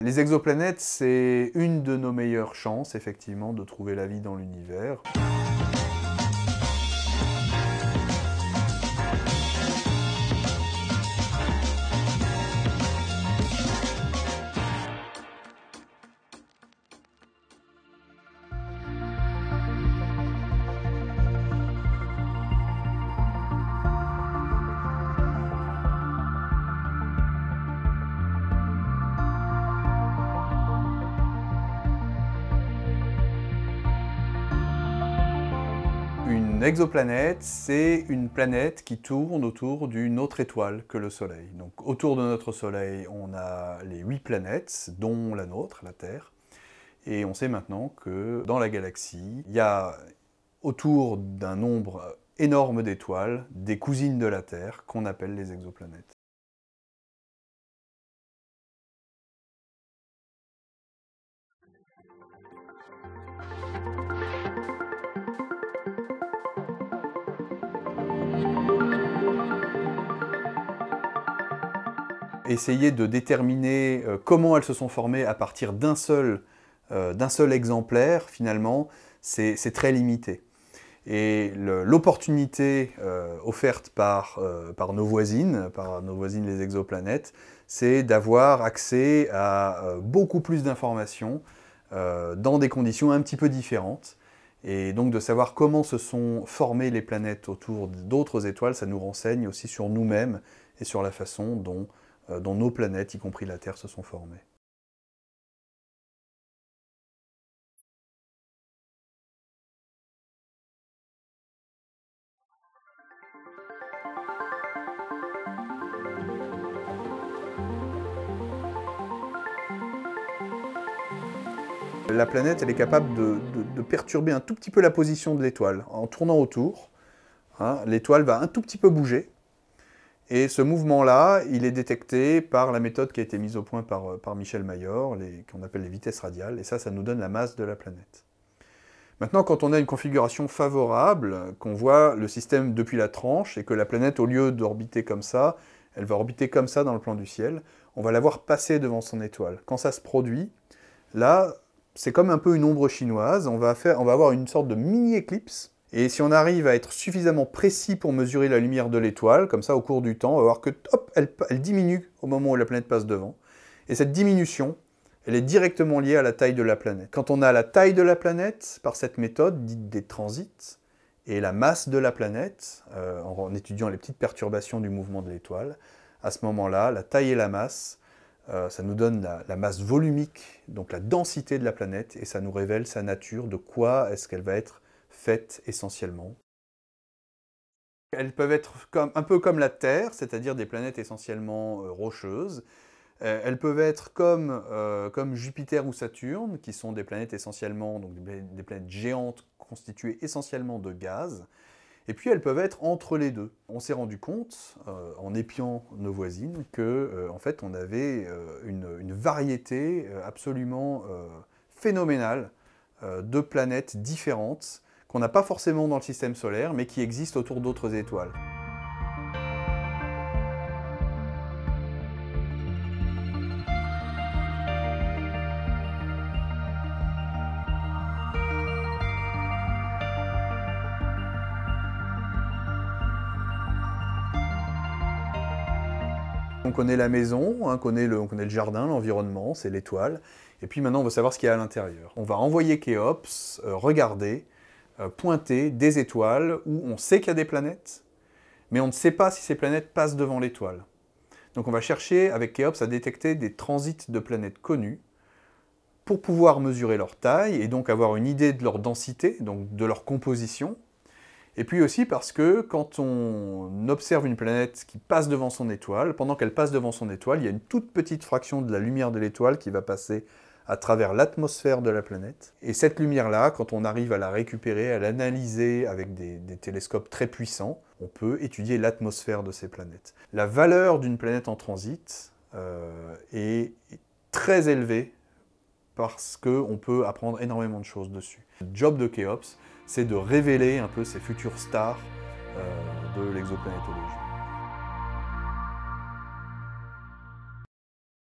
Les exoplanètes, c'est une de nos meilleures chances, effectivement, de trouver la vie dans l'univers. Une exoplanète, c'est une planète qui tourne autour d'une autre étoile que le Soleil. Donc autour de notre Soleil, on a les 8 planètes, dont la nôtre, la Terre. Et on sait maintenant que dans la galaxie, il y a autour d'un nombre énorme d'étoiles, des cousines de la Terre, qu'on appelle les exoplanètes. Essayer de déterminer comment elles se sont formées à partir d'un seul exemplaire, finalement, c'est très limité. Et l'opportunité offerte par nos voisines les exoplanètes, c'est d'avoir accès à beaucoup plus d'informations dans des conditions un petit peu différentes. Et donc de savoir comment se sont formées les planètes autour d'autres étoiles, ça nous renseigne aussi sur nous-mêmes et sur la façon dont nos planètes, y compris la Terre, se sont formées. La planète, elle est capable de perturber un tout petit peu la position de l'étoile. En tournant autour, hein, l'étoile va un tout petit peu bouger. Et ce mouvement-là, il est détecté par la méthode qui a été mise au point par Michel Mayor, qu'on appelle les vitesses radiales, et ça nous donne la masse de la planète. Maintenant, quand on a une configuration favorable, qu'on voit le système depuis la tranche, et que la planète, au lieu d'orbiter comme ça, elle va orbiter comme ça dans le plan du ciel, on va la voir passer devant son étoile. Quand ça se produit, là, c'est comme un peu une ombre chinoise, on va avoir une sorte de mini-éclipse, et si on arrive à être suffisamment précis pour mesurer la lumière de l'étoile, comme ça au cours du temps, on va voir que hop, elle diminue au moment où la planète passe devant. Et cette diminution, elle est directement liée à la taille de la planète. Quand on a la taille de la planète, par cette méthode dite des transits, et la masse de la planète, en étudiant les petites perturbations du mouvement de l'étoile, à ce moment-là, la taille et la masse, ça nous donne la masse volumique, donc la densité de la planète, et ça nous révèle sa nature, de quoi est-ce qu'elle va être faite essentiellement. Elles peuvent être un peu comme la Terre, c'est-à-dire des planètes essentiellement rocheuses. Elles peuvent être comme Jupiter ou Saturne, qui sont des planètes essentiellement, donc des planètes géantes constituées essentiellement de gaz. Et puis elles peuvent être entre les deux. On s'est rendu compte, en épiant nos voisines, que en fait on avait une variété absolument phénoménale de planètes différentes qu'on n'a pas forcément dans le système solaire, mais qui existent autour d'autres étoiles. On connaît la maison, hein, on connaît le jardin, l'environnement, c'est l'étoile. Et puis maintenant, on veut savoir ce qu'il y a à l'intérieur. On va envoyer Khéops regarder, pointer des étoiles où on sait qu'il y a des planètes, mais on ne sait pas si ces planètes passent devant l'étoile. Donc on va chercher avec Khéops à détecter des transits de planètes connues pour pouvoir mesurer leur taille et donc avoir une idée de leur densité, donc de leur composition. Et puis aussi parce que quand on observe une planète qui passe devant son étoile, pendant qu'elle passe devant son étoile, il y a une toute petite fraction de la lumière de l'étoile qui va passer à travers l'atmosphère de la planète. Et cette lumière-là, quand on arrive à la récupérer, à l'analyser avec des télescopes très puissants, on peut étudier l'atmosphère de ces planètes. La valeur d'une planète en transit est très élevée parce qu'on peut apprendre énormément de choses dessus. Le job de Khéops, c'est de révéler un peu ces futures stars de l'exoplanétologie.